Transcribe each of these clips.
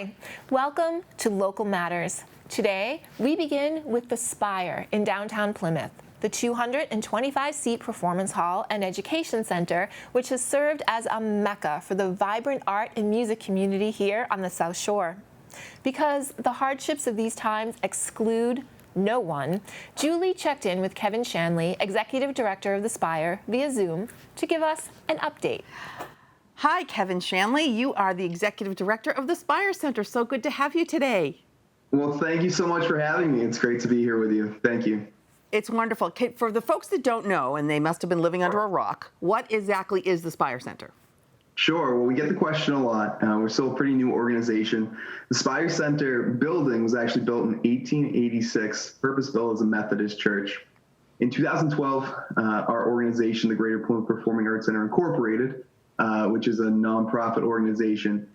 Hi, welcome to Local Matters. Today, we begin with the Spire in downtown Plymouth, the 225-seat performance hall and education center, which has served as a mecca for the vibrant art and music community here on the South Shore. Because the hardships of these times exclude no one, Julie checked in with Kevin Shanley, Executive Director of the Spire, via Zoom, to give us an update. Hi, Kevin Shanley. You are the Executive Director of the Spire Center. So good to have you today. Well, thank you so much for having me. It's great to be here with you. Thank you. It's wonderful. For the folks that don't know, and they must have been living under a rock, what exactly is the Spire Center? Sure. Well, we get the question a lot. We're still a pretty new organization. The Spire Center building was actually built in 1886, purpose-built as a Methodist church. In 2012, our organization, the Greater Plymouth Performing Arts Center Incorporated, which is a nonprofit organization,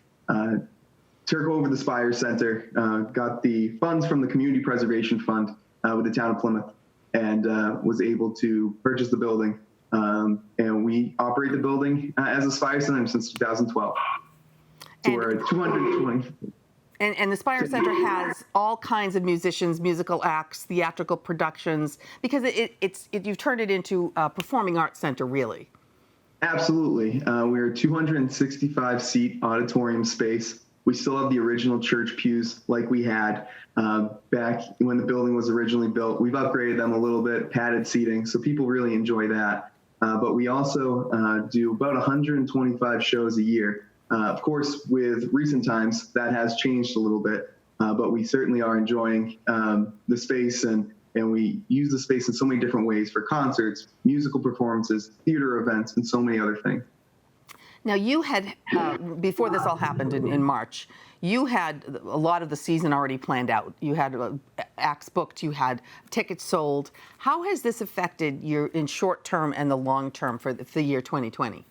took over the Spire Center, got the funds from the Community Preservation Fund with the town of Plymouth, and was able to purchase the building. And we operate the building as a Spire Center since 2012. So we're at 220. And the Spire Center has all kinds of musicians, musical acts, theatrical productions, because you've turned it into a performing arts center, really. Absolutely. We're a 265-seat auditorium space. We still have the original church pews like we had back when the building was originally built. We've upgraded them a little bit, padded seating, so people really enjoy that. But we also do about 125 shows a year. Of course, with recent times, that has changed a little bit, but we certainly are enjoying the space, and we use the space in so many different ways for concerts, musical performances, theater events, and so many other things. Now, you had, before this all happened in March, you had a lot of the season already planned out. You had acts booked, you had tickets sold. How has this affected your in short term and the long term for the year 2020?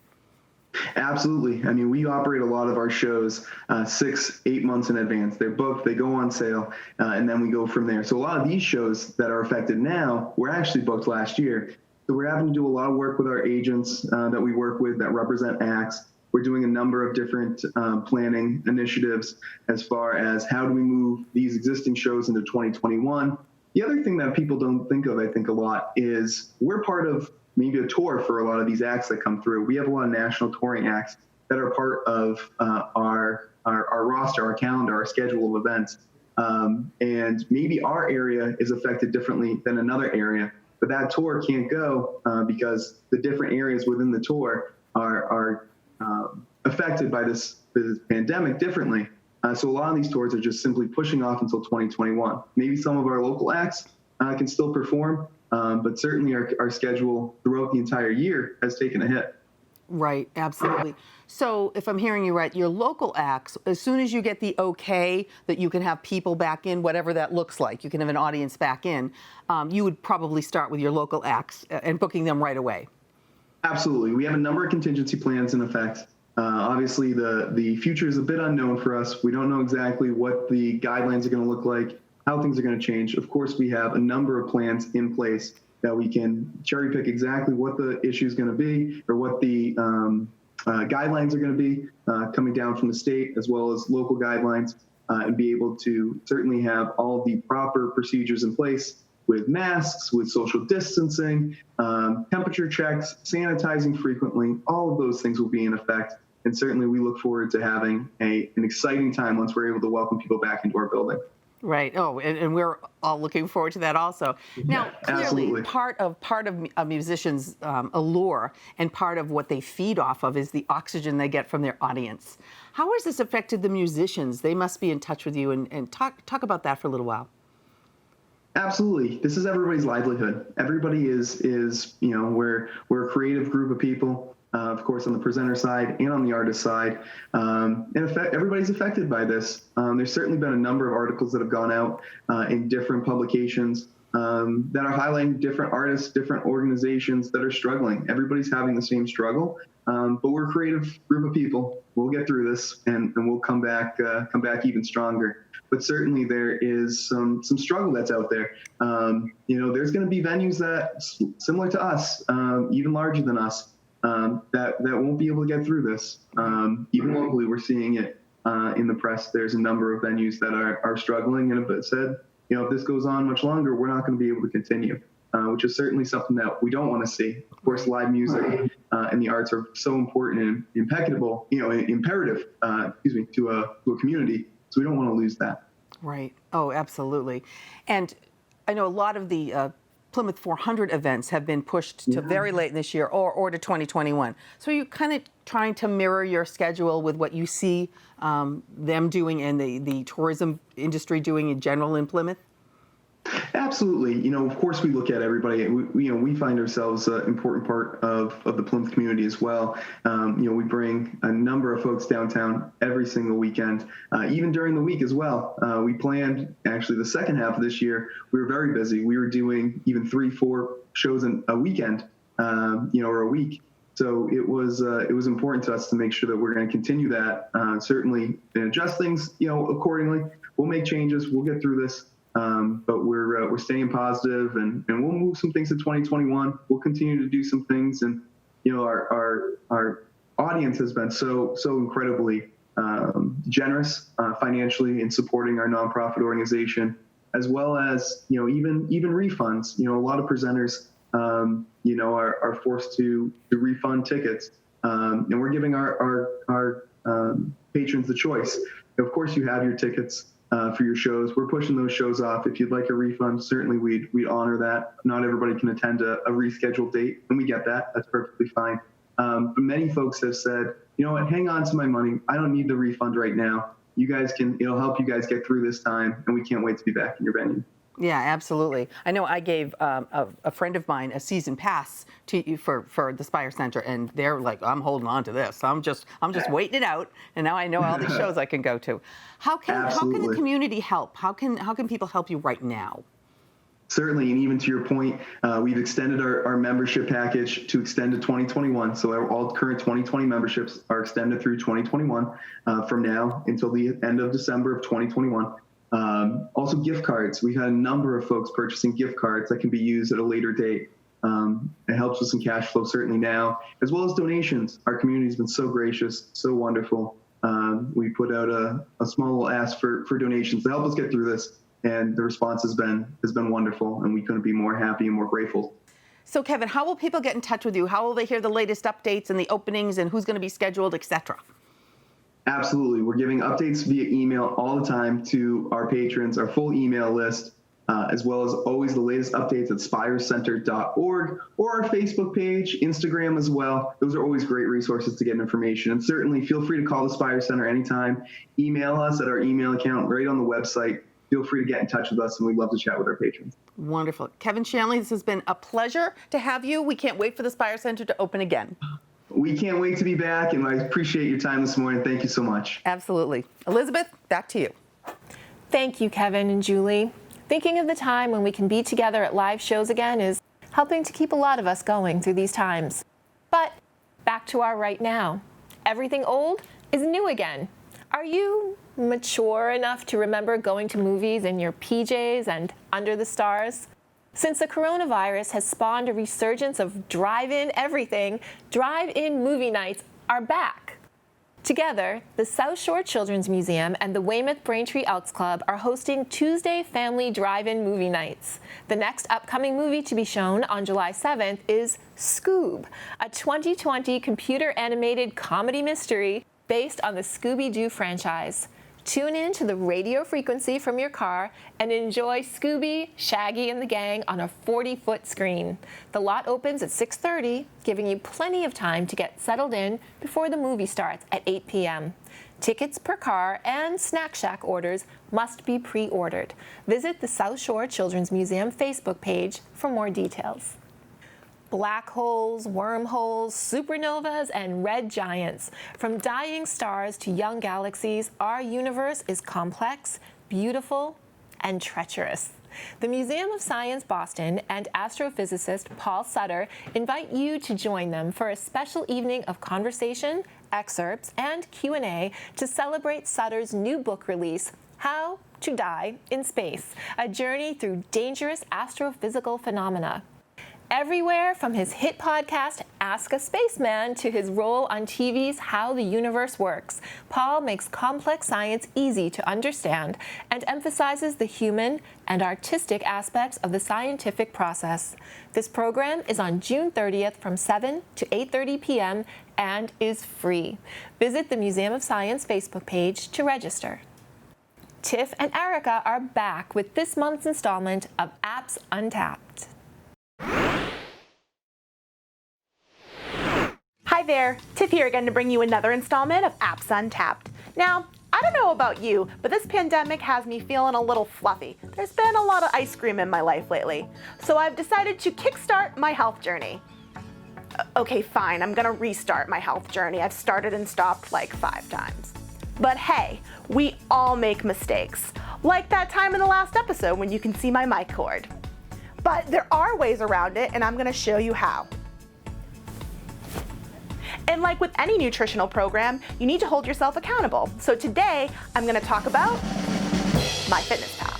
Absolutely. I mean, we operate a lot of our shows 6-8 months in advance. They're booked, they go on sale, and then we go from there. So a lot of these shows that are affected now were actually booked last year. So we're having to do a lot of work with our agents that we work with that represent acts. We're doing a number of different planning initiatives as far as how do we move these existing shows into 2021. The other thing that people don't think of, I think, a lot is we're part of maybe a tour for a lot of these acts that come through. We have a lot of national touring acts that are part of our roster, our calendar, our schedule of events. And maybe our area is affected differently than another area, but that tour can't go because the different areas within the tour are affected by this pandemic differently. So a lot of these tours are just simply pushing off until 2021. Maybe some of our local acts can still perform, but certainly our schedule throughout the entire year has taken a hit. Right, absolutely. So if I'm hearing you right, your local acts, as soon as you get the okay that you can have people back in, whatever that looks like, you can have an audience back in, you would probably start with your local acts and booking them right away. Absolutely. We have a number of contingency plans in effect. Obviously, the future is a bit unknown for us. We don't know exactly what the guidelines are going to look like, how things are going to change. Of course, we have a number of plans in place that we can cherry pick exactly what the issue is going to be or what the guidelines are going to be coming down from the state as well as local guidelines and be able to certainly have all the proper procedures in place with masks, with social distancing, temperature checks, sanitizing frequently. All of those things will be in effect. And certainly we look forward to having an exciting time once we're able to welcome people back into our building. Right. Oh, and we're all looking forward to that also. Now, clearly, absolutely. part of a musician's allure and part of what they feed off of is the oxygen they get from their audience. How has this affected the musicians? They must be in touch with you and talk about that for a little while. Absolutely. This is everybody's livelihood. Everybody is we're a creative group of people, of course, on the presenter side and on the artist side. Everybody's affected by this. There's certainly been a number of articles that have gone out in different publications that are highlighting different artists, different organizations that are struggling. Everybody's having the same struggle, but we're a creative group of people. We'll get through this and we'll come back even stronger. But certainly there is some struggle that's out there. There's going to be venues that similar to us, even larger than us, that won't be able to get through this. Even locally, we're seeing it in the press, there's a number of venues that are struggling and have said, if this goes on much longer, we're not going to be able to continue, which is certainly something that we don't want to see. Of course, live music and the arts are so important and imperative, to a community. So we don't want to lose that. Right. Oh, absolutely. And I know a lot of the Plymouth 400 events have been pushed to very late this year or to 2021. So you're kind of trying to mirror your schedule with what you see them doing and the tourism industry doing in general in Plymouth? Absolutely. Of course, we look at everybody. We find ourselves an important part of the Plymouth community as well. We bring a number of folks downtown every single weekend, even during the week as well. We planned, actually, the second half of this year, we were very busy. We were doing even 3-4 shows in a weekend, or a week. So it was important to us to make sure that we're going to continue that, certainly, and adjust things, accordingly. We'll make changes. We'll get through this. But we're staying positive, and we'll move some things to 2021. We'll continue to do some things, and our audience has been so incredibly generous financially in supporting our nonprofit organization, as well as even refunds. A lot of presenters are forced to refund tickets, and we're giving our patrons the choice. Of course, you have your tickets for your shows. We're pushing those shows off. If you'd like a refund, certainly we'd honor that. Not everybody can attend a rescheduled date, and we get that. That's perfectly fine. But many folks have said, hang on to my money. I don't need the refund right now. It'll help you guys get through this time, and we can't wait to be back in your venue. Yeah, absolutely. I know I gave a friend of mine a season pass to you for the Spire Center, and they're like, I'm holding on to this. I'm just waiting it out, and now I know all these shows I can go to. How can the community help? How can people help you right now? Certainly, and even to your point, we've extended our membership package to extend to 2021. So all current 2020 memberships are extended through 2021 from now until the end of December of 2021. Also gift cards. We've had a number of folks purchasing gift cards that can be used at a later date. It helps with some cash flow certainly now, as well as donations. Our community has been so gracious, so wonderful. We put out a small ask for donations to help us get through this, and the response has been wonderful, and we couldn't be more happy and more grateful. So Kevin, how will people get in touch with you? How will they hear the latest updates and the openings and who's going to be scheduled, etc.? Absolutely. We're giving updates via email all the time to our patrons, our full email list, as well as always the latest updates at spirecenter.org or our Facebook page, Instagram as well. Those are always great resources to get information. And certainly feel free to call the Spire Center anytime. Email us at our email account right on the website. Feel free to get in touch with us, and we'd love to chat with our patrons. Wonderful. Kevin Shanley, this has been a pleasure to have you. We can't wait for the Spire Center to open again. We can't wait to be back, and I appreciate your time this morning. Thank you so much. Absolutely. Elizabeth, back to you. Thank you, Kevin and Julie. Thinking of the time when we can be together at live shows again is helping to keep a lot of us going through these times. But back to our right now. Everything old is new again. Are you mature enough to remember going to movies in your PJs and under the stars? Since the coronavirus has spawned a resurgence of drive-in everything, drive-in movie nights are back. Together, the South Shore Children's Museum and the Weymouth Braintree Elks Club are hosting Tuesday Family Drive-In Movie Nights. The next upcoming movie to be shown on July 7th is Scoob, a 2020 computer-animated comedy mystery based on the Scooby-Doo franchise. Tune in to the radio frequency from your car and enjoy Scooby, Shaggy, and the gang on a 40-foot screen. The lot opens at 6:30, giving you plenty of time to get settled in before the movie starts at 8 p.m. Tickets per car and Snack Shack orders must be pre-ordered. Visit the South Shore Children's Museum Facebook page for more details. Black holes, wormholes, supernovas, and red giants. From dying stars to young galaxies, our universe is complex, beautiful, and treacherous. The Museum of Science Boston and astrophysicist Paul Sutter invite you to join them for a special evening of conversation, excerpts, and Q&A to celebrate Sutter's new book release, How to Die in Space, a journey through dangerous astrophysical phenomena. Everywhere from his hit podcast, Ask a Spaceman, to his role on TV's How the Universe Works, Paul makes complex science easy to understand and emphasizes the human and artistic aspects of the scientific process. This program is on June 30th from 7 to 8:30 p.m. and is free. Visit the Museum of Science Facebook page to register. Tiff and Erica are back with this month's installment of Apps Untapped. Hi there, Tiff here again to bring you another installment of Apps Untapped. Now, I don't know about you, but this pandemic has me feeling a little fluffy. There's been a lot of ice cream in my life lately, so I've decided to kickstart my health journey. Okay, fine, I'm gonna restart my health journey. I've started and stopped like 5 times. But hey, we all make mistakes, like that time in the last episode when you can see my mic cord. But there are ways around it, and I'm gonna show you how. And like with any nutritional program, you need to hold yourself accountable. So today, I'm gonna talk about MyFitnessPal.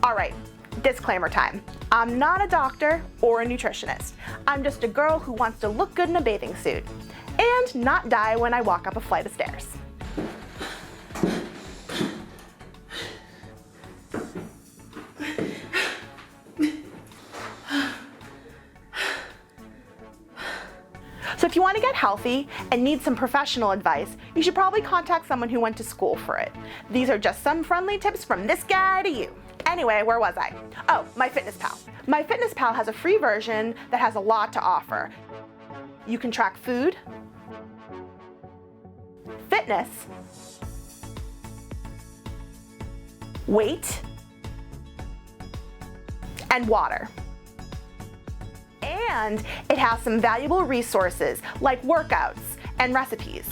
All right, disclaimer time. I'm not a doctor or a nutritionist. I'm just a girl who wants to look good in a bathing suit and not die when I walk up a flight of stairs. So if you want to get healthy and need some professional advice, you should probably contact someone who went to school for it. These are just some friendly tips from this guy to you. Anyway, where was I? Oh, MyFitnessPal. MyFitnessPal has a free version that has a lot to offer. You can track food, fitness, weight, and water. And it has some valuable resources like workouts and recipes.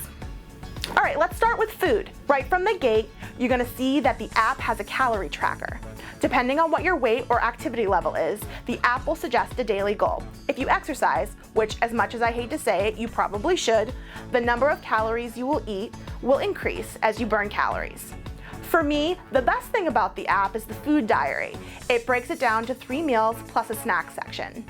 All right, let's start with food. Right from the gate, you're gonna see that the app has a calorie tracker. Depending on what your weight or activity level is, the app will suggest a daily goal. If you exercise, which as much as I hate to say it, you probably should, the number of calories you will eat will increase as you burn calories. For me, the best thing about the app is the food diary. It breaks it down to 3 meals plus a snack section.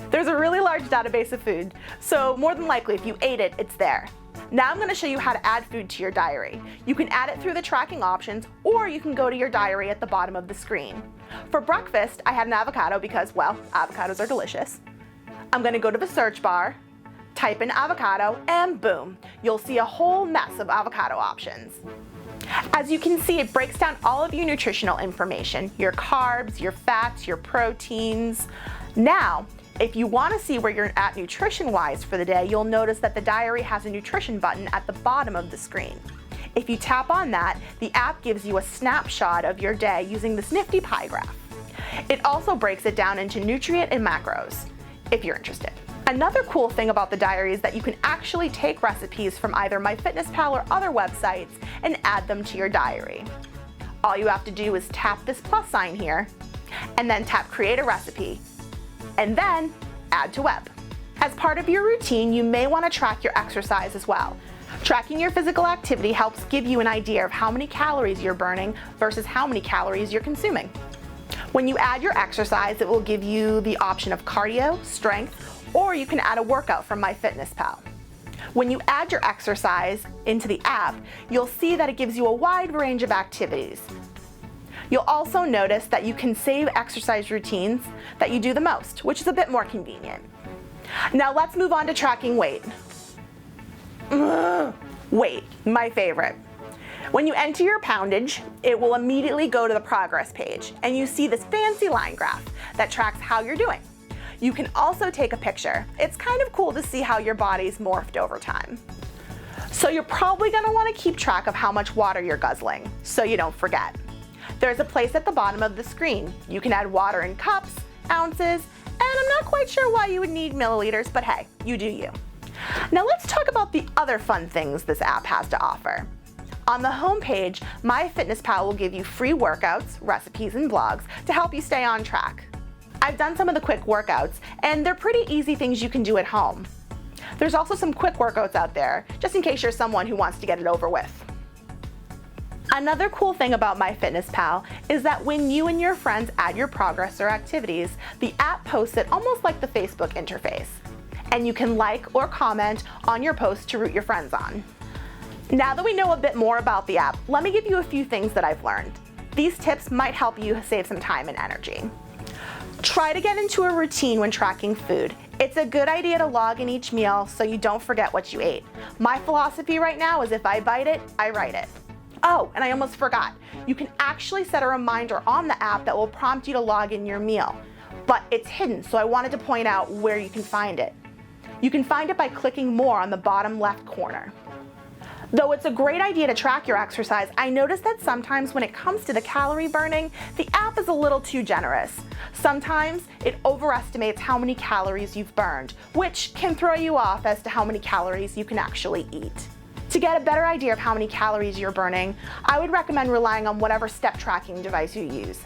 There's a really large database of food, so more than likely if you ate it, it's there. Now I'm going to show you how to add food to your diary. You can add it through the tracking options, or you can go to your diary at the bottom of the screen. For breakfast, I had an avocado because, well, avocados are delicious. I'm going to go to the search bar, type in avocado, and boom, you'll see a whole mess of avocado options. As you can see, it breaks down all of your nutritional information, your carbs, your fats, your proteins. Now, if you want to see where you're at nutrition-wise for the day, you'll notice that the diary has a nutrition button at the bottom of the screen. If you tap on that, the app gives you a snapshot of your day using this nifty pie graph. It also breaks it down into nutrient and macros, if you're interested. Another cool thing about the diary is that you can actually take recipes from either MyFitnessPal or other websites and add them to your diary. All you have to do is tap this plus sign here, and then tap Create a Recipe, and then Add to Web. As part of your routine, you may want to track your exercise as well. Tracking your physical activity helps give you an idea of how many calories you're burning versus how many calories you're consuming. When you add your exercise, it will give you the option of cardio, strength, or you can add a workout from MyFitnessPal. When you add your exercise into the app, you'll see that it gives you a wide range of activities. You'll also notice that you can save exercise routines that you do the most, which is a bit more convenient. Now let's move on to tracking weight. Weight, my favorite. When you enter your poundage, it will immediately go to the progress page, and you see this fancy line graph that tracks how you're doing. You can also take a picture. It's kind of cool to see how your body's morphed over time. So you're probably gonna wanna keep track of how much water you're guzzling, so you don't forget. There's a place at the bottom of the screen. You can add water in cups, ounces, and I'm not quite sure why you would need milliliters, but hey, you do you. Now let's talk about the other fun things this app has to offer. On the home page, MyFitnessPal will give you free workouts, recipes, and blogs to help you stay on track. I've done some of the quick workouts, and they're pretty easy things you can do at home. There's also some quick workouts out there, just in case you're someone who wants to get it over with. Another cool thing about MyFitnessPal is that when you and your friends add your progress or activities, the app posts it almost like the Facebook interface. And you can like or comment on your post to root your friends on. Now that we know a bit more about the app, let me give you a few things that I've learned. These tips might help you save some time and energy. Try to get into a routine when tracking food. It's a good idea to log in each meal so you don't forget what you ate. My philosophy right now is if I bite it, I write it. Oh, and I almost forgot. You can actually set a reminder on the app that will prompt you to log in your meal, but it's hidden, so I wanted to point out where you can find it. You can find it by clicking more on the bottom left corner. Though it's a great idea to track your exercise, I noticed that sometimes when it comes to the calorie burning, the app is a little too generous. Sometimes it overestimates how many calories you've burned, which can throw you off as to how many calories you can actually eat. To get a better idea of how many calories you're burning, I would recommend relying on whatever step tracking device you use.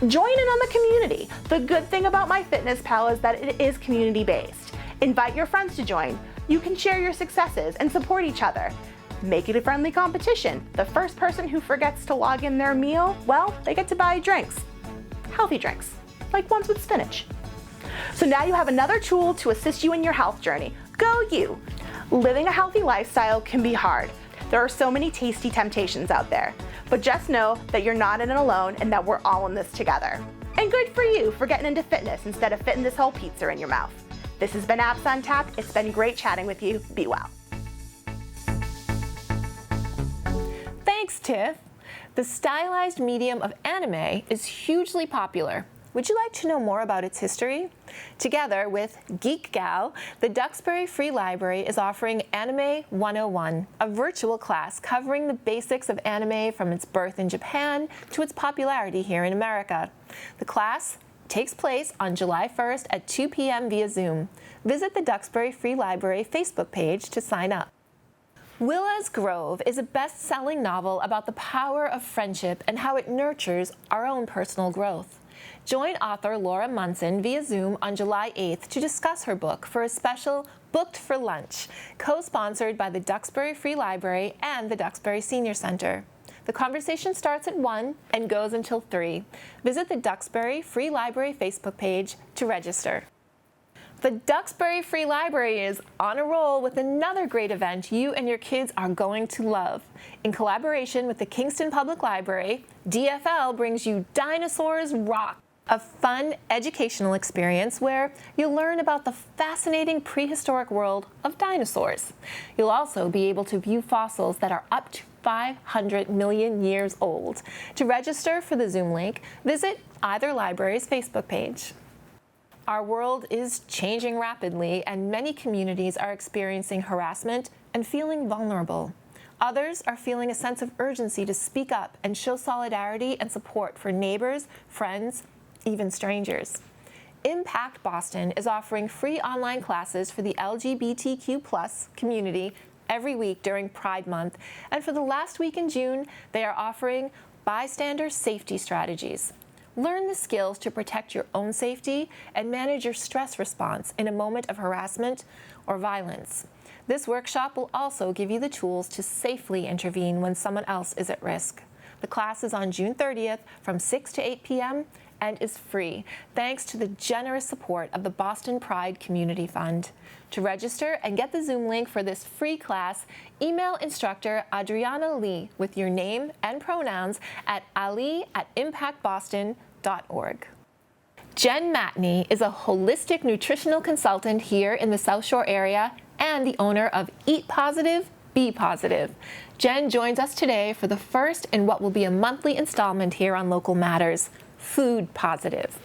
Join in on the community. The good thing about MyFitnessPal is that it is community-based. Invite your friends to join. You can share your successes and support each other. Make it a friendly competition. The first person who forgets to log in their meal, well, they get to buy drinks. Healthy drinks, like ones with spinach. So now you have another tool to assist you in your health journey. Go you! Living a healthy lifestyle can be hard. There are so many tasty temptations out there. But just know that you're not in it alone and that we're all in this together. And good for you for getting into fitness instead of fitting this whole pizza in your mouth. This has been Apps Untapped. It's been great chatting with you. Be well. Thanks, Tiff. The stylized medium of anime is hugely popular. Would you like to know more about its history? Together with Geek Gal, the Duxbury Free Library is offering Anime 101, a virtual class covering the basics of anime from its birth in Japan to its popularity here in America. The class takes place on July 1st at 2 p.m. via Zoom. Visit the Duxbury Free Library Facebook page to sign up. Willa's Grove is a best-selling novel about the power of friendship and how it nurtures our own personal growth. Join author Laura Munson via Zoom on July 8th to discuss her book for a special Booked for Lunch, co-sponsored by the Duxbury Free Library and the Duxbury Senior Center. The conversation starts at 1 and goes until 3. Visit the Duxbury Free Library Facebook page to register. The Duxbury Free Library is on a roll with another great event you and your kids are going to love. In collaboration with the Kingston Public Library, DFL brings you Dinosaurs Rock, a fun educational experience where you'll learn about the fascinating prehistoric world of dinosaurs. You'll also be able to view fossils that are up to 500 million years old. To register for the Zoom link, visit either library's Facebook page. Our world is changing rapidly, and many communities are experiencing harassment and feeling vulnerable. Others are feeling a sense of urgency to speak up and show solidarity and support for neighbors, friends, even strangers. Impact Boston is offering free online classes for the LGBTQ+ community every week during Pride Month, and for the last week in June, they are offering bystander safety strategies. Learn the skills to protect your own safety and manage your stress response in a moment of harassment or violence. This workshop will also give you the tools to safely intervene when someone else is at risk. The class is on June 30th from 6 to 8 p.m. and is free, thanks to the generous support of the Boston Pride Community Fund. To register and get the Zoom link for this free class, email instructor Adriana Lee with your name and pronouns at ali@impactboston.org. Jen Matney is a holistic nutritional consultant here in the South Shore area and the owner of Eat Positive, Be Positive. Jen joins us today for the first in what will be a monthly installment here on Local Matters, Food Positive.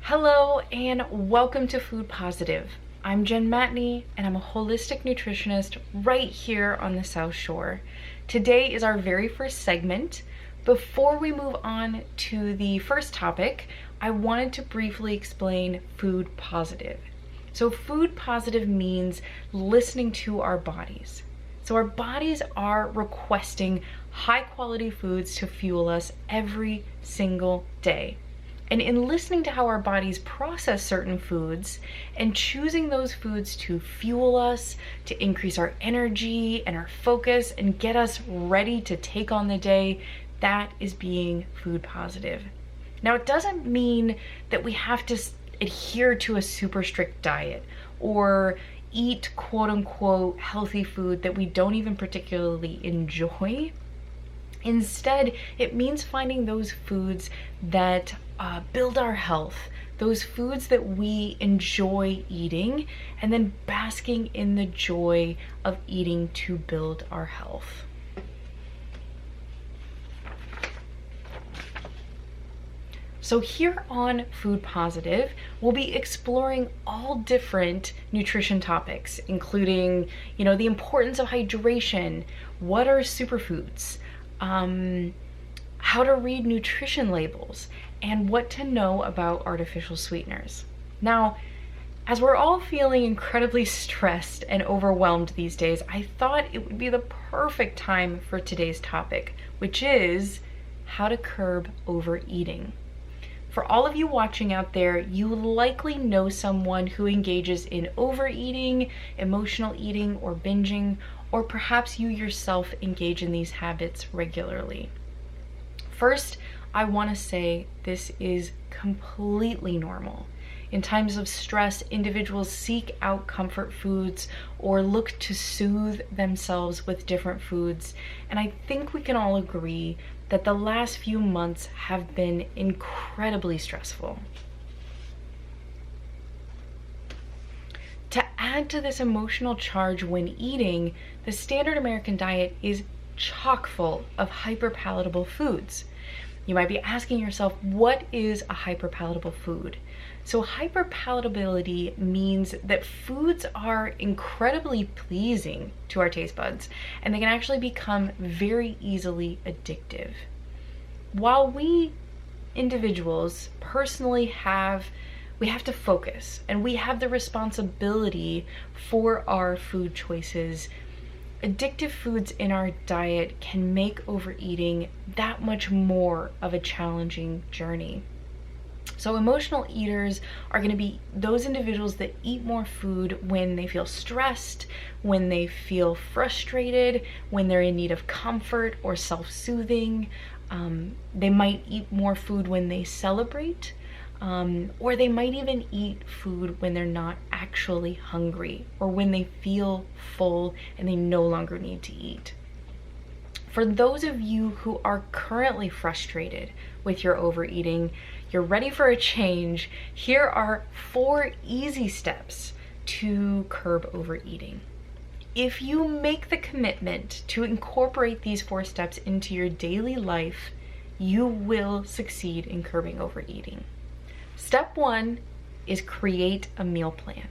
Hello and welcome to Food Positive. I'm Jen Matney and I'm a holistic nutritionist right here on the South Shore. Today is our very first segment. Before we move on to the first topic, I wanted to briefly explain Food Positive. So Food Positive means listening to our bodies. So our bodies are requesting high quality foods to fuel us every single day. And in listening to how our bodies process certain foods and choosing those foods to fuel us, to increase our energy and our focus and get us ready to take on the day, that is being food positive. Now, it doesn't mean that we have to adhere to a super strict diet or eat quote unquote healthy food that we don't even particularly enjoy. Instead, it means finding those foods that build our health, those foods that we enjoy eating, and then basking in the joy of eating to build our health. So here on Food Positive, we'll be exploring all different nutrition topics, including, the importance of hydration, what are superfoods, how to read nutrition labels, and what to know about artificial sweeteners. Now, as we're all feeling incredibly stressed and overwhelmed these days, I thought it would be the perfect time for today's topic, which is how to curb overeating. For all of you watching out there, you likely know someone who engages in overeating, emotional eating, or binging, or perhaps you yourself engage in these habits regularly. First, I want to say this is completely normal. In times of stress, individuals seek out comfort foods or look to soothe themselves with different foods, and I think we can all agree that the last few months have been incredibly stressful. To add to this emotional charge when eating, the standard American diet is chock full of hyperpalatable foods. You might be asking yourself, what is a hyperpalatable food? So hyperpalatability means that foods are incredibly pleasing to our taste buds, and they can actually become very easily addictive. While we individuals personally have to focus, and we have the responsibility for our food choices, addictive foods in our diet can make overeating that much more of a challenging journey. So emotional eaters are going to be those individuals that eat more food when they feel stressed, when they feel frustrated, when they're in need of comfort or self-soothing. They might eat more food when they celebrate, or they might even eat food when they're not actually hungry or when they feel full and they no longer need to eat. For those of you who are currently frustrated with your overeating, you're ready for a change, here are 4 easy steps to curb overeating. If you make the commitment to incorporate these 4 steps into your daily life, you will succeed in curbing overeating. Step 1 is create a meal plan.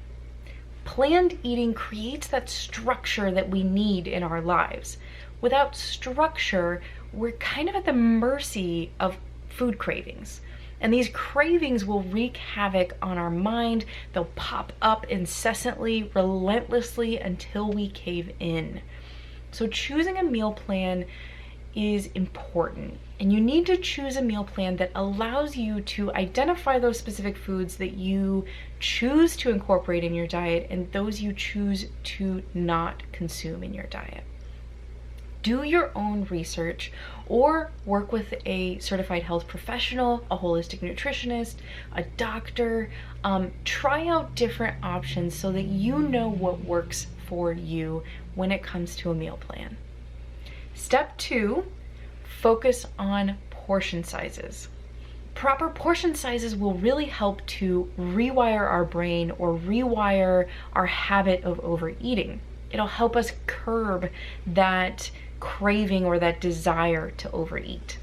Planned eating creates that structure that we need in our lives. Without structure, we're kind of at the mercy of food cravings. And these cravings will wreak havoc on our mind. They'll pop up incessantly, relentlessly until we cave in. So choosing a meal plan is important. And you need to choose a meal plan that allows you to identify those specific foods that you choose to incorporate in your diet and those you choose to not consume in your diet. Do your own research or work with a certified health professional, a holistic nutritionist, a doctor. Try out different options so that you know what works for you when it comes to a meal plan. Step 2, focus on portion sizes. Proper portion sizes will really help to rewire our brain or rewire our habit of overeating. It'll help us curb that craving or that desire to overeat.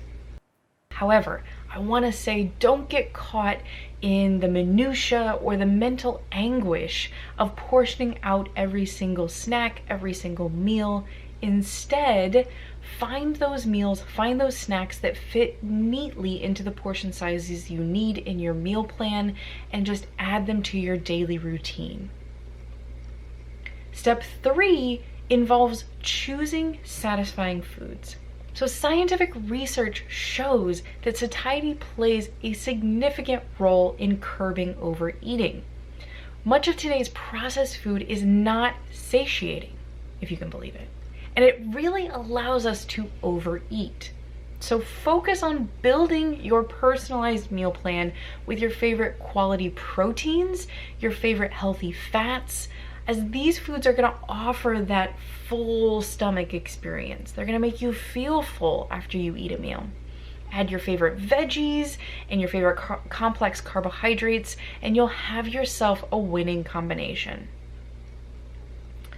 However, I want to say don't get caught in the minutia or the mental anguish of portioning out every single snack, every single meal. Instead, find those meals, find those snacks that fit neatly into the portion sizes you need in your meal plan and just add them to your daily routine. Step 3 involves choosing satisfying foods. So scientific research shows that satiety plays a significant role in curbing overeating. Much of today's processed food is not satiating, if you can believe it, and it really allows us to overeat. So focus on building your personalized meal plan with your favorite quality proteins, your favorite healthy fats, as these foods are going to offer that full stomach experience. They're going to make you feel full after you eat a meal. Add your favorite veggies and your favorite complex carbohydrates, and you'll have yourself a winning combination.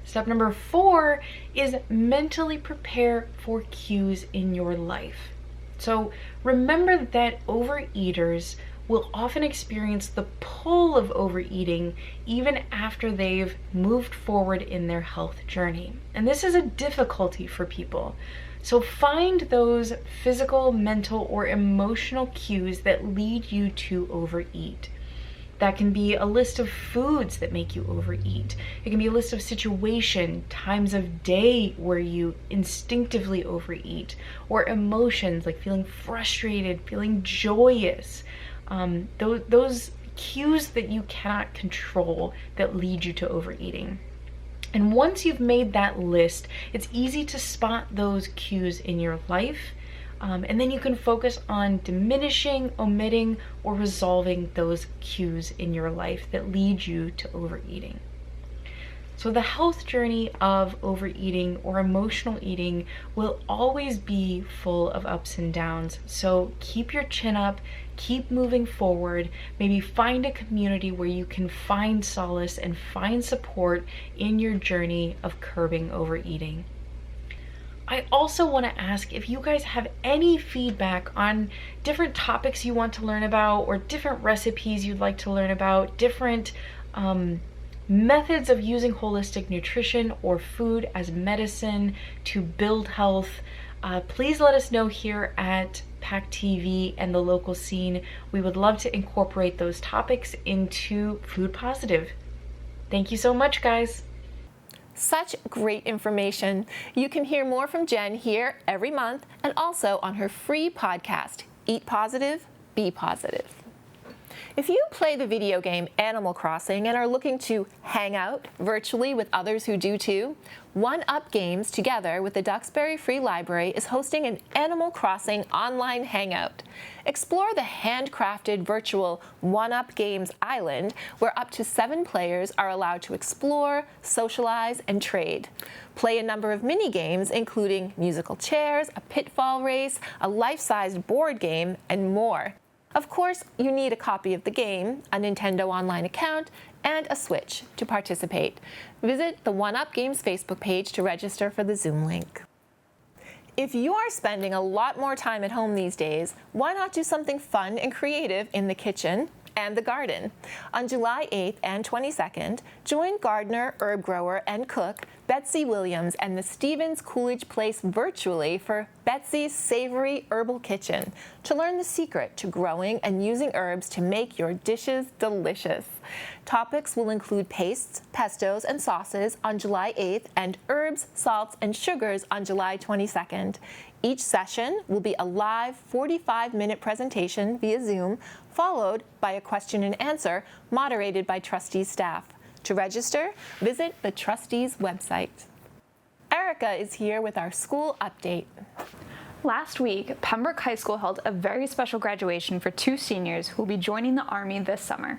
Step number 4 is mentally prepare for cues in your life. So remember that overeaters will often experience the pull of overeating even after they've moved forward in their health journey. And this is a difficulty for people. So find those physical, mental, or emotional cues that lead you to overeat. That can be a list of foods that make you overeat. It can be a list of situation, times of day where you instinctively overeat, or emotions like feeling frustrated, feeling joyous. Those cues that you cannot control that lead you to overeating. And once you've made that list, it's easy to spot those cues in your life. And then you can focus on diminishing, omitting, or resolving those cues in your life that lead you to overeating. So the health journey of overeating or emotional eating will always be full of ups and downs. So keep your chin up, keep moving forward, maybe find a community where you can find solace and find support in your journey of curbing overeating. I also want to ask if you guys have any feedback on different topics you want to learn about, or different recipes you'd like to learn about, different methods of using holistic nutrition or food as medicine to build health. Please let us know here at PAC TV and the local scene. We would love to incorporate those topics into Food Positive. Thank you so much, guys. Such great information. You can hear more from Jen here every month and also on her free podcast, Eat Positive, Be Positive. If you play the video game Animal Crossing and are looking to hang out virtually with others who do too, One Up Games, together with the Duxbury Free Library, is hosting an Animal Crossing online hangout. Explore the handcrafted virtual One Up Games Island, where up to 7 players are allowed to explore, socialize, and trade. Play a number of mini games, including musical chairs, a pitfall race, a life-sized board game, and more. Of course, you need a copy of the game, a Nintendo Online account, and a Switch to participate. Visit the One Up Games Facebook page to register for the Zoom link. If you are spending a lot more time at home these days, why not do something fun and creative in the kitchen and the garden? On July 8th and 22nd, join gardener, herb grower, and cook Betsy Williams and the Stevens Coolidge Place virtually for Betsy's Savory Herbal Kitchen to learn the secret to growing and using herbs to make your dishes delicious. Topics will include pastes, pestos, and sauces on July 8th and herbs, salts, and sugars on July 22nd. Each session will be a live 45-minute presentation via Zoom, followed by a question and answer moderated by trustees staff. To register, visit the trustees website. Erica is here with our school update. Last week, Pembroke High School held a very special graduation for 2 seniors who will be joining the Army this summer.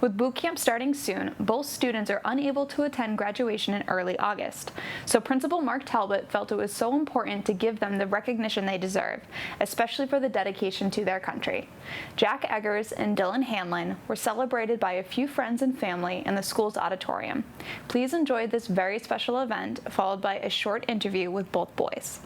With boot camp starting soon, both students are unable to attend graduation in early August. So Principal Mark Talbot felt it was so important to give them the recognition they deserve, especially for the dedication to their country. Jack Eggers and Dylan Hanlon were celebrated by a few friends and family in the school's auditorium. Please enjoy this very special event, followed by a short interview with both boys.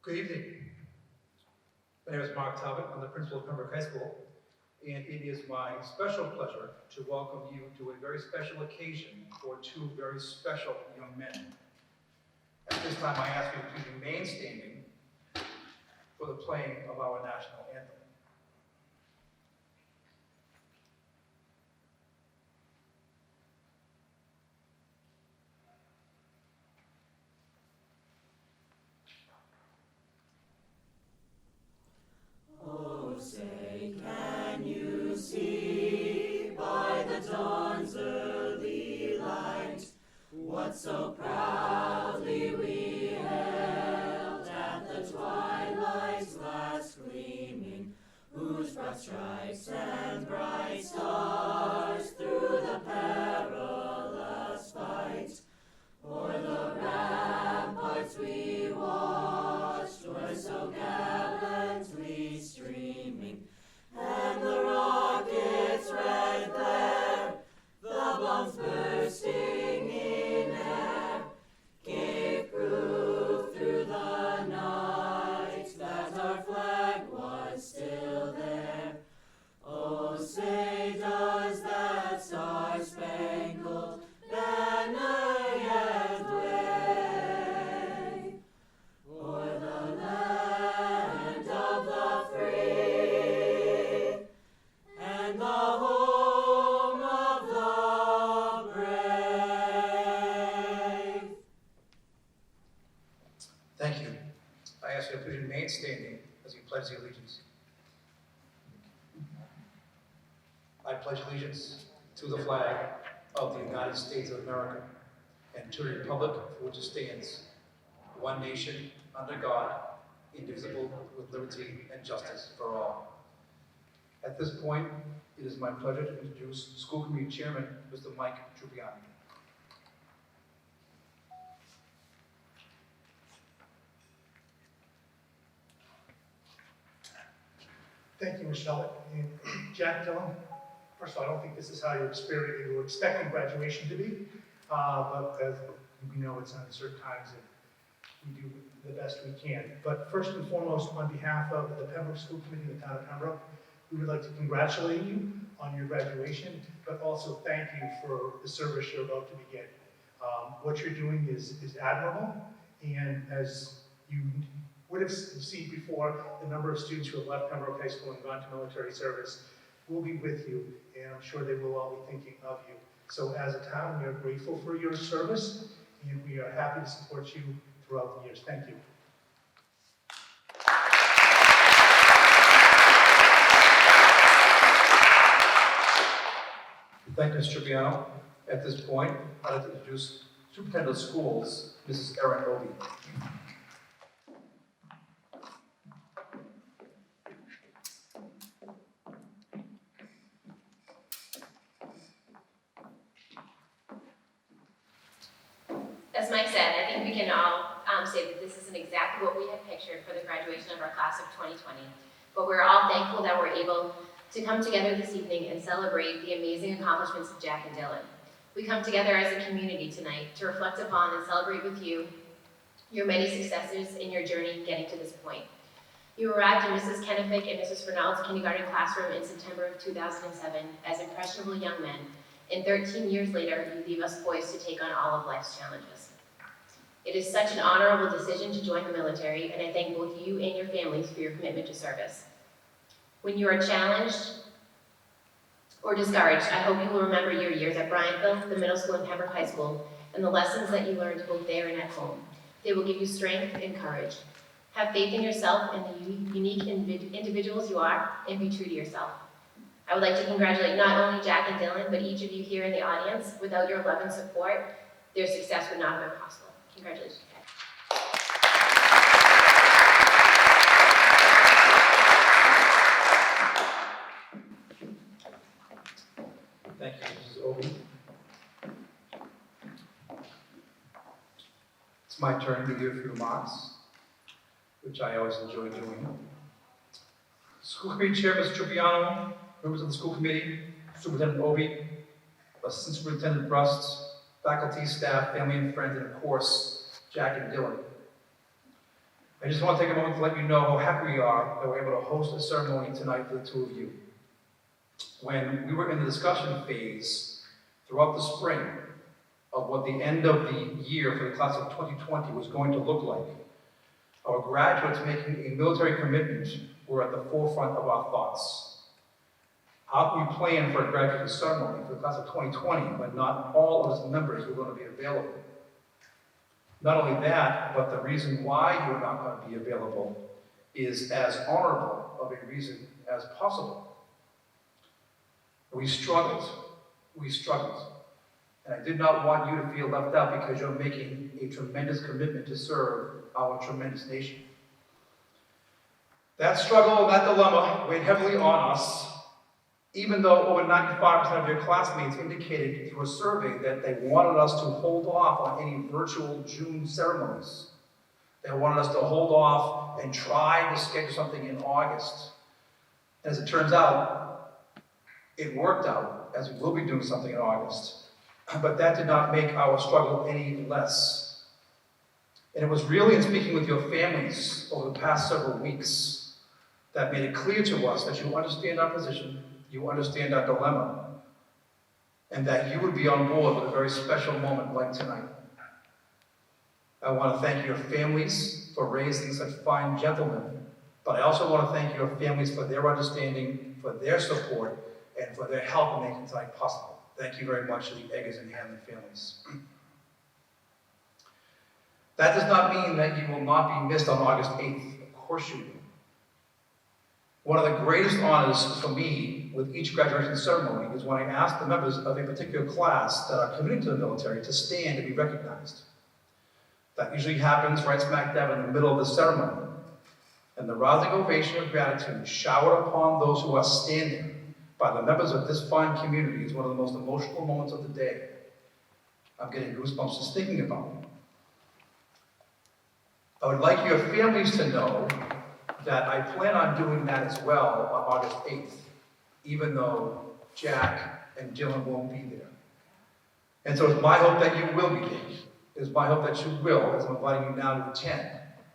Good evening. My name is Mark Talbot. I'm the principal of Pembroke High School, and it is my special pleasure to welcome you to a very special occasion for two very special young men. At this time, I ask you to please remain standing for the playing of our national anthem. Oh, say, can you see by the dawn's early light what so proudly we hailed at the twilight's last gleaming, whose broad stripes and bright stars through the perilous fight o'er the ramparts we watched were so gallantly streaming, and the rocket's red glare, the bombs bursting in air, gave proof through the night that our flag was still there. Oh, say does that star-spangled banner yet wave o'er the land of the free and the home of the brave? Thank you. I ask you to please remain standing as we pledge the allegiance. I pledge allegiance to the flag of the United States of America and to the republic for which it stands, one nation, under God, indivisible, with liberty and justice for all. At this point, it is my pleasure to introduce School Committee Chairman, Mr. Mike Trupiani. Thank you, Michelle. And Jack Dillon, first of all, I don't think this is how you were expecting graduation to be, but as we know, it's uncertain times and we do the best we can. But first and foremost, on behalf of the Pembroke School Committee in the town of Pembroke, we would like to congratulate you on your graduation, but also thank you for the service you're about to begin. What you're doing is admirable, and as you would have seen before, the number of students who have left Pembroke High School and gone to military service will be with you, and I'm sure they will all be thinking of you. So as a town, we are grateful for your service, and we are happy to support you throughout the years. Thank you. Thank you, Mr. Trupiano. At this point, I'd like to introduce Superintendent of Schools, Mrs. Erin Obie. As Mike said, I think we can all say that this isn't exactly what we had pictured for the graduation of our class of 2020, but we're all thankful that we're able to come together this evening and celebrate the amazing accomplishments of Jack and Dylan. We come together as a community tonight to reflect upon and celebrate with you your many successes in your journey getting to this point. You arrived in Mrs. Kennefic and Mrs. Fernald's kindergarten classroom in September of 2007 as impressionable young men, and 13 years later, you leave us poised to take on all of life's challenges. It is such an honorable decision to join the military, and I thank both you and your families for your commitment to service. When you are challenged or discouraged, I hope you will remember your years at Bryantville, the middle school, and Pembroke High School, and the lessons that you learned both there and at home. They will give you strength and courage. Have faith in yourself and the unique individuals you are, and be true to yourself. I would like to congratulate not only Jack and Dylan, but each of you here in the audience. Without your love and support, their success would not have been possible. Congratulations, Jack. Thank you, Mrs. Obie. It's my turn to give a few remarks, which I always enjoy doing. School Committee Chair, Mr. Trupiano, members of the school committee, Superintendent Obie, Assistant Superintendent Brust, faculty, staff, family and friends, and of course, Jack and Dylan. I just want to take a moment to let you know how happy we are that we're able to host a ceremony tonight for the two of you. When we were in the discussion phase throughout the spring of what the end of the year for the class of 2020 was going to look like, our graduates making a military commitment were at the forefront of our thoughts. How can we plan for a graduation ceremony for the class of 2020 when not all of its members were going to be available? Not only that, but the reason why you're not going to be available is as honorable of a reason as possible. We struggled. And I did not want you to feel left out because you're making a tremendous commitment to serve our tremendous nation. That struggle and that dilemma weighed heavily on us, even though over 95% of your classmates indicated through a survey that they wanted us to hold off on any virtual June ceremonies. They wanted us to hold off and try to schedule something in August. As it turns out, it worked out, as we will be doing something in August. But that did not make our struggle any less. And it was really in speaking with your families over the past several weeks that made it clear to us that you understand our position, you understand our dilemma, and that you would be on board with a very special moment like tonight. I want to thank your families for raising such fine gentlemen, but I also want to thank your families for their understanding, for their support, and for their help in making tonight possible. Thank you very much to the Eggers and Hanlon families. That does not mean that you will not be missed on August 8th. Of course you will. One of the greatest honors for me with each graduation ceremony is when I ask the members of a particular class that are committed to the military to stand and be recognized. That usually happens right smack dab in the middle of the ceremony. And the rousing ovation of gratitude showered upon those who are standing by the members of this fine community is one of the most emotional moments of the day. I'm getting goosebumps just thinking about it. I would like your families to know that I plan on doing that as well on August 8th, even though Jack and Dylan won't be there. And so it's my hope that you will be there. It's my hope that you will, as I'm inviting you now to attend.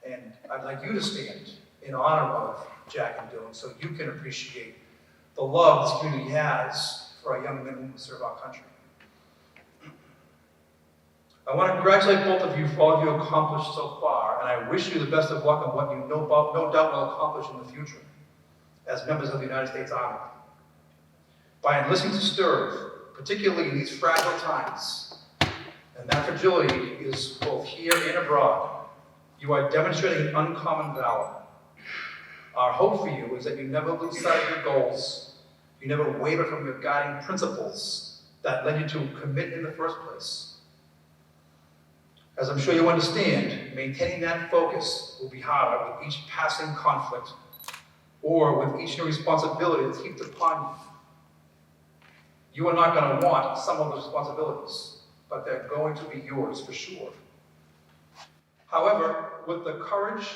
And I'd like you to stand in honor of Jack and Dylan so you can appreciate the love this community has for our young men who serve our country. I want to congratulate both of you for all you have accomplished so far, and I wish you the best of luck on what you no doubt will accomplish in the future as members of the United States Army. By enlisting to serve, particularly in these fragile times, and that fragility is both here and abroad, you are demonstrating uncommon valor. Our hope for you is that you never lose sight of your goals, you never waver from your guiding principles that led you to commit in the first place. As I'm sure you understand, maintaining that focus will be harder with each passing conflict or with each new responsibility that's heaped upon you. You are not going to want some of those responsibilities, but they're going to be yours for sure. However, with the courage,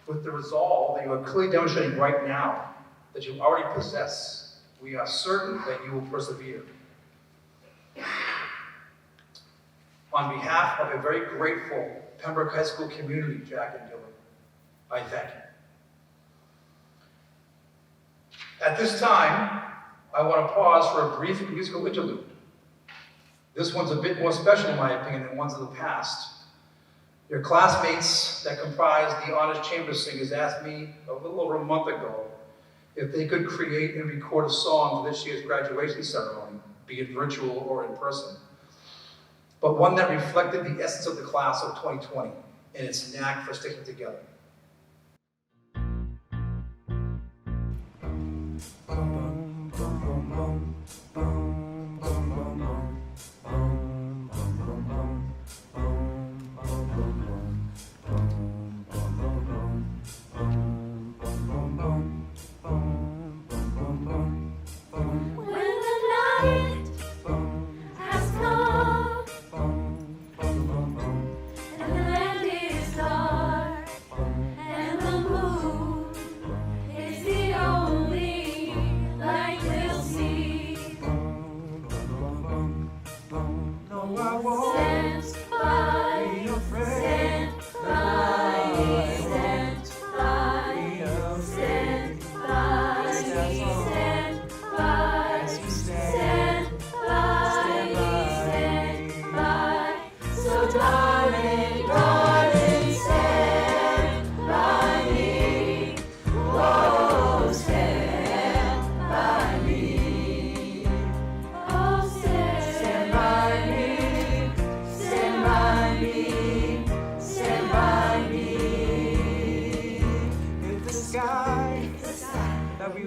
with the resolve that you are clearly demonstrating right now, that you already possess, we are certain that you will persevere. On behalf of a very grateful Pembroke High School community, Jack and Dylan, I thank you. At this time, I want to pause for a brief musical interlude. This one's a bit more special, in my opinion, than ones of the past. Your classmates that comprise the Honors Chamber Singers asked me a little over a month ago if they could create and record a song for this year's graduation ceremony, be it virtual or in person, but one that reflected the essence of the class of 2020 and its knack for sticking together.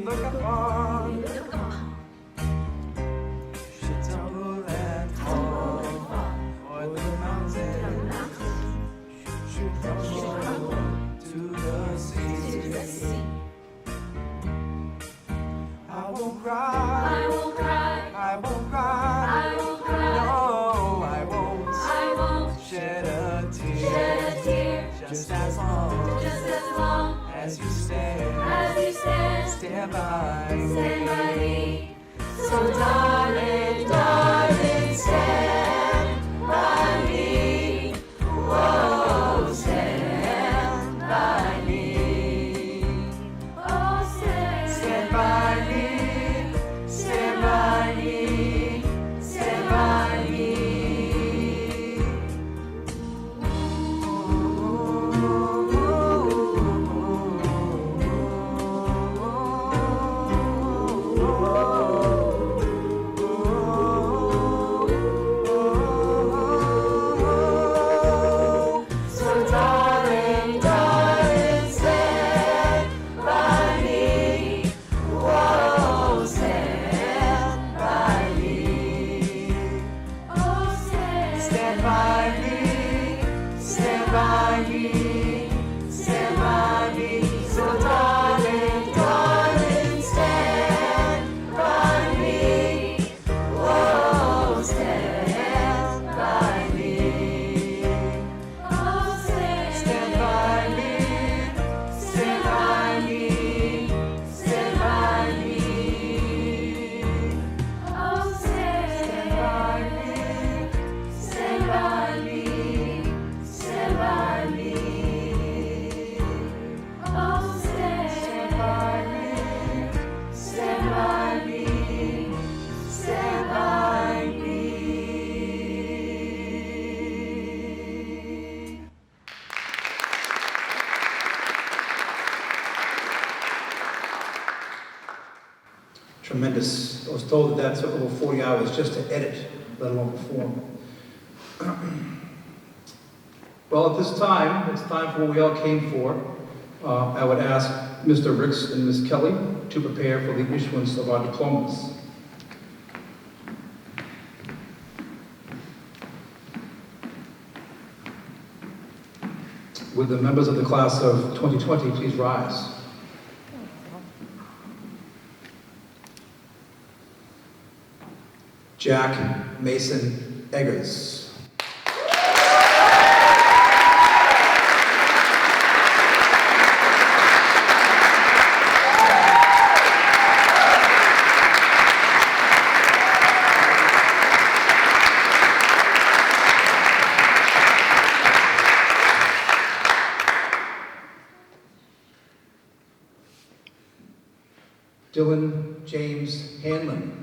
look upon should tumble and fall, or the mountain should crumble to the sea. I won't cry, I won't cry, I won't cry, I won't cry. No, I won't shed a tear, just as long as you stand by me. So darling, darling, stand by me. Whoa, stand by me. Oh, stand by me. Stand by me. Stand by me. So darling, darling, stand by me. Whoa, stand by me. Oh, stand by me. Stand by me. Stand by me. So darling, darling, stand by me. Whoa, stand by me. Oh, stand by me. Stand by me. Stand by me. Oh, stand by me. Stand by me. Stand by me. Oh, stand by me. Stand by me. Stand by me. Tremendous. I was told that took over 40 hours just to edit, let alone perform. Well, at this time, it's time for what we all came for. I would ask Mr. Ricks and Ms. Kelly to prepare for the issuance of our diplomas. Would the members of the class of 2020 please rise? Jack Mason Eggers. Dylan James Hanlon.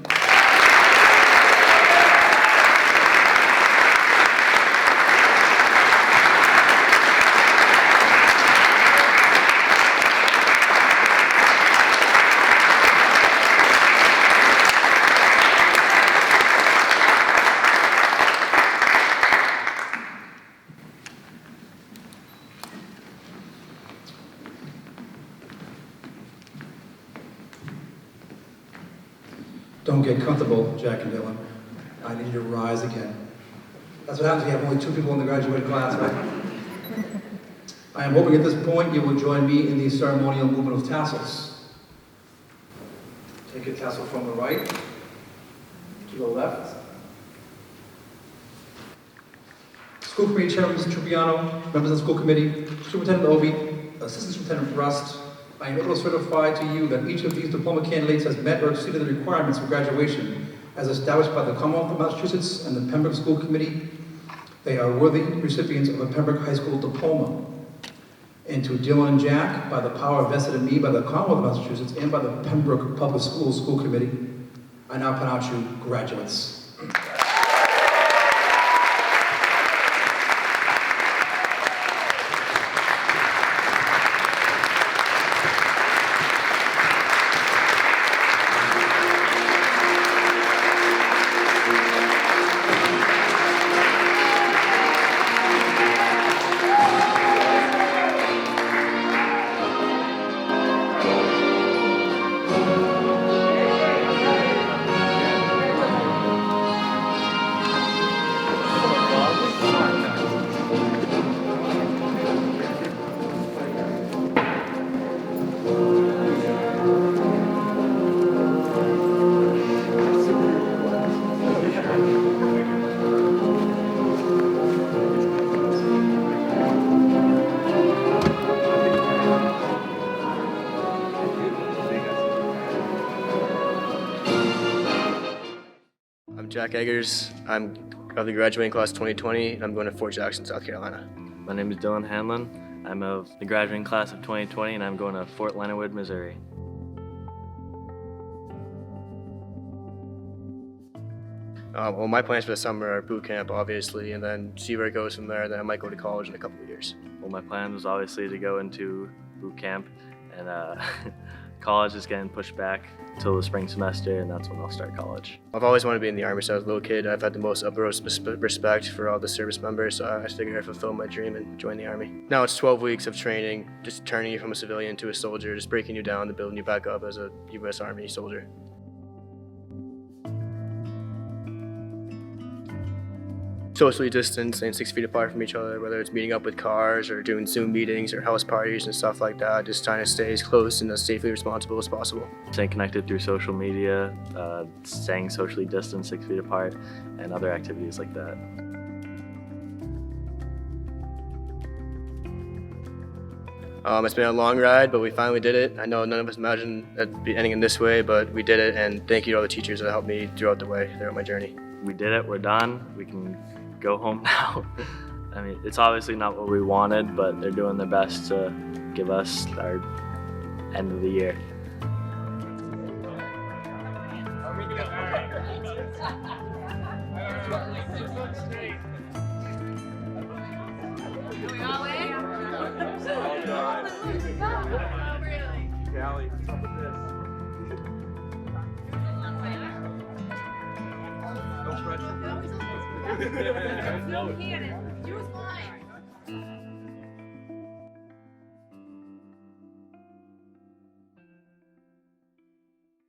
Don't get comfortable, Jack and Dylan. I need you to rise again. That's what happens when you have only 2 people in the graduating class, right? I am hoping at this point you will join me in the ceremonial movement of tassels. Take your tassel from the right to the left. School Committee Chairman Mr. Trupiano, members of the school committee, Superintendent Obi, Assistant Superintendent Rust, I am able to certify to you that each of these diploma candidates has met or exceeded the requirements for graduation as established by the Commonwealth of Massachusetts and the Pembroke School Committee. They are worthy recipients of a Pembroke High School diploma. And to Dylan and Jack, by the power vested in me by the Commonwealth of Massachusetts and by the Pembroke Public Schools School Committee, I now pronounce you graduates. Jack Eggers. I'm of the graduating class 2020, and I'm going to Fort Jackson, South Carolina. My name is Dylan Hanlon. I'm of the graduating class of 2020, and I'm going to Fort Leonard Wood, Missouri. Well, my plans for the summer are boot camp, obviously, and then see where it goes from there. Then I might go to college in a couple of years. Well, my plan was obviously to go into boot camp, and college is getting pushed back until the spring semester, and that's when I'll start college. I've always wanted to be in the Army since I was a little kid. I've had the most utmost respect for all the service members, so I figured I'd fulfill my dream and join the Army. Now it's 12 weeks of training, just turning you from a civilian to a soldier, just breaking you down and building you back up as a U.S. Army soldier. Socially distanced and 6 feet apart from each other, whether it's meeting up with cars or doing Zoom meetings or house parties and stuff like that, just trying to stay as close and as safely responsible as possible. Staying connected through social media, staying socially distanced 6 feet apart, and other activities like that. It's been a long ride, but we finally did it. I know none of us imagined it'd be ending in this way, but we did it, and thank you to all the teachers that helped me throughout the way, throughout my journey. We did it, we're done, we can go home now. I mean, it's obviously not what we wanted, but they're doing their best to give us our end of the year.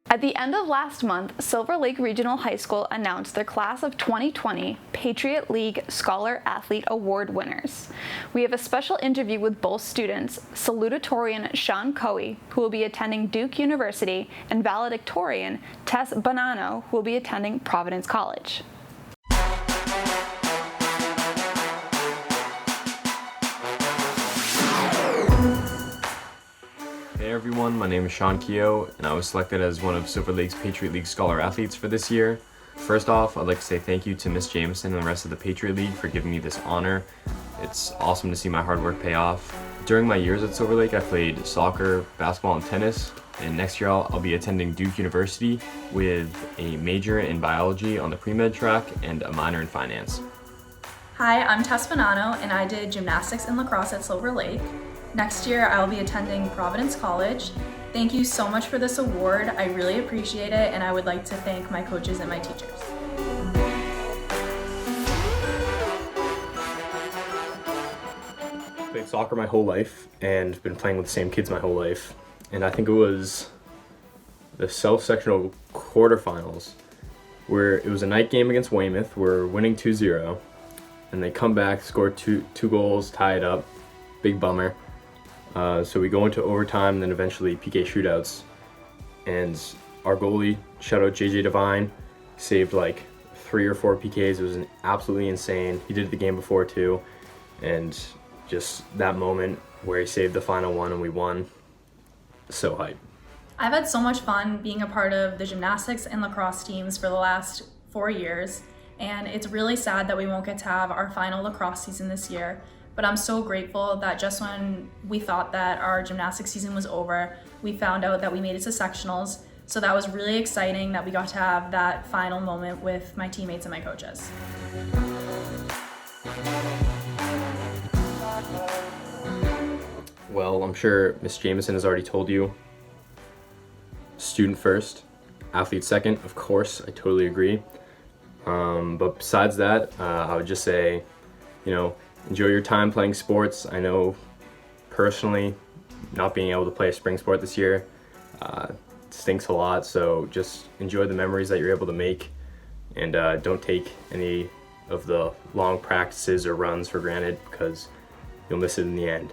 At the end of last month, Silver Lake Regional High School announced their class of 2020 Patriot League Scholar Athlete Award winners. We have a special interview with both students, salutatorian Sean Coey, who will be attending Duke University, and valedictorian Tess Bonanno, who will be attending Providence College. Hey everyone, my name is Sean Keogh, and I was selected as one of Silver Lake's Patriot League Scholar Athletes for this year. First off, I'd like to say thank you to Miss Jameson and the rest of the Patriot League for giving me this honor. It's awesome to see my hard work pay off. During my years at Silver Lake, I played soccer, basketball, and tennis, and next year I'll be attending Duke University with a major in biology on the pre-med track and a minor in finance. Hi, I'm Tess Bonanno, and I did gymnastics and lacrosse at Silver Lake. Next year, I will be attending Providence College. Thank you so much for this award. I really appreciate it, and I would like to thank my coaches and my teachers. I played soccer my whole life and been playing with the same kids my whole life. And I think it was the South-sectional quarterfinals where it was a night game against Weymouth. We're winning 2-0, and they come back, score two goals, tie it up. Big bummer. So we go into overtime, then eventually PK shootouts, and our goalie, shout out JJ Devine, saved like 3 or 4 PKs. It was absolutely insane. He did it the game before too, and just that moment where he saved the final one and we won, so hype. I've had so much fun being a part of the gymnastics and lacrosse teams for the last 4 years, and it's really sad that we won't get to have our final lacrosse season this year. But I'm so grateful that just when we thought that our gymnastics season was over, we found out that we made it to sectionals. So that was really exciting that we got to have that final moment with my teammates and my coaches. Well, I'm sure Miss Jameson has already told you. Student first, athlete second, of course, I totally agree. But besides that, I would just say, enjoy your time playing sports. I know personally not being able to play a spring sport this year stinks a lot, so just enjoy the memories that you're able to make, and don't take any of the long practices or runs for granted, because you'll miss it in the end.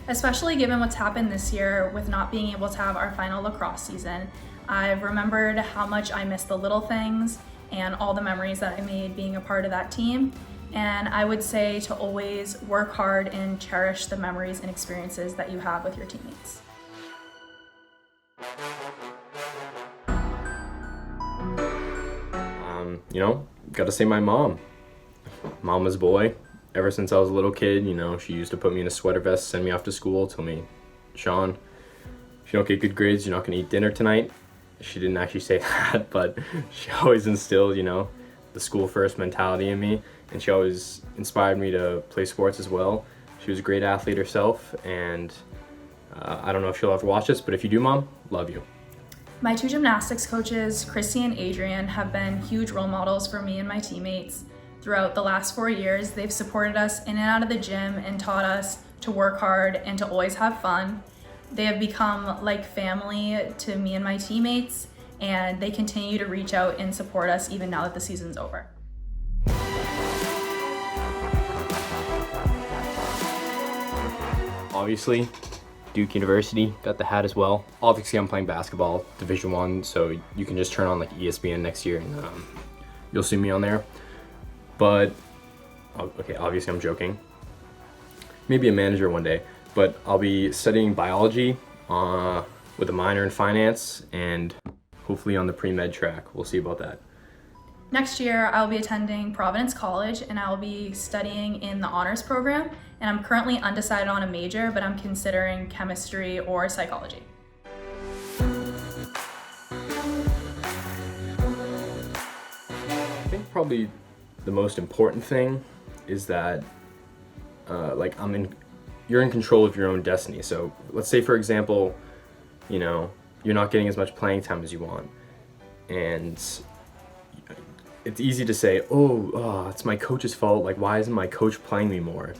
Especially given what's happened this year with not being able to have our final lacrosse season, I've remembered how much I miss the little things and all the memories that I made being a part of that team. And I would say to always work hard and cherish the memories and experiences that you have with your teammates. you know, gotta say my mom. Mama's boy. Ever since I was a little kid, you know, she used to put me in a sweater vest, send me off to school, tell me, Sean, if you don't get good grades, you're not gonna eat dinner tonight. She didn't actually say that, but she always instilled, you know, the school first mentality in me, and she always inspired me to play sports as well. She was a great athlete herself, and I don't know if she'll ever watch this, but if you do, Mom, love you. My two gymnastics coaches, Christy and Adrian, have been huge role models for me and my teammates. Throughout the last 4 years, they've supported us in and out of the gym and taught us to work hard and to always have fun. They have become like family to me and my teammates, and they continue to reach out and support us even now that the season's over. Obviously, Duke University, got the hat as well. Obviously, I'm playing basketball, Division I, so you can just turn on like ESPN next year and you'll see me on there. But, okay, obviously I'm joking. Maybe a manager one day, but I'll be studying biology with a minor in finance and hopefully on the pre-med track. We'll see about that. Next year, I'll be attending Providence College and I'll be studying in the honors program. And I'm currently undecided on a major, but I'm considering chemistry or psychology. I think probably the most important thing is that you're in control of your own destiny. So let's say, for example, you know, you're not getting as much playing time as you want. And it's easy to say, it's my coach's fault. Like, why isn't my coach playing me more?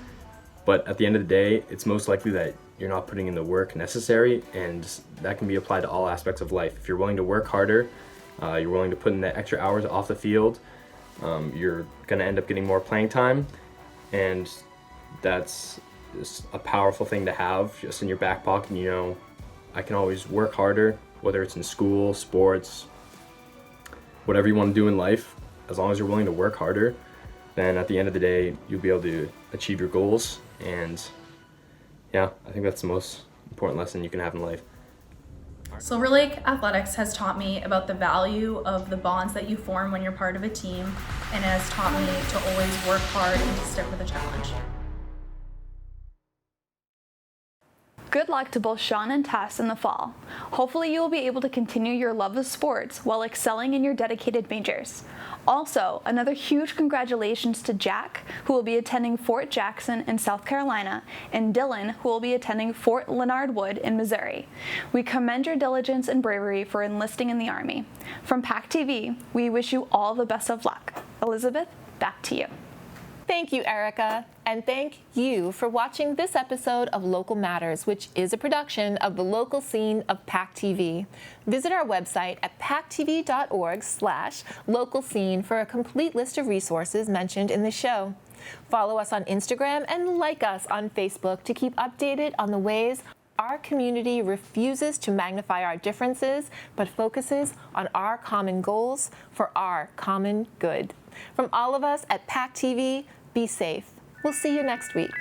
But at the end of the day, it's most likely that you're not putting in the work necessary, and that can be applied to all aspects of life. If you're willing to work harder, you're willing to put in the extra hours off the field, you're gonna end up getting more playing time, and that's just a powerful thing to have just in your back pocket. You know, I can always work harder, whether it's in school, sports, whatever you want to do in life. As long as you're willing to work harder, then at the end of the day, you'll be able to achieve your goals. And yeah, I think that's the most important lesson you can have in life. Silver Lake Athletics has taught me about the value of the bonds that you form when you're part of a team, and has taught me to always work hard and to stick with a challenge. Good luck to both Sean and Tess in the fall. Hopefully you will be able to continue your love of sports while excelling in your dedicated majors. Also, another huge congratulations to Jack, who will be attending Fort Jackson in South Carolina, and Dylan, who will be attending Fort Leonard Wood in Missouri. We commend your diligence and bravery for enlisting in the Army. From PAC TV, we wish you all the best of luck. Elizabeth, back to you. Thank you, Erica, and thank you for watching this episode of Local Matters, which is a production of the local scene of PAC TV. Visit our website at pactv.org/local scene for a complete list of resources mentioned in the show. Follow us on Instagram and like us on Facebook to keep updated on the ways our community refuses to magnify our differences, but focuses on our common goals for our common good. From all of us at PAC TV, be safe. We'll see you next week.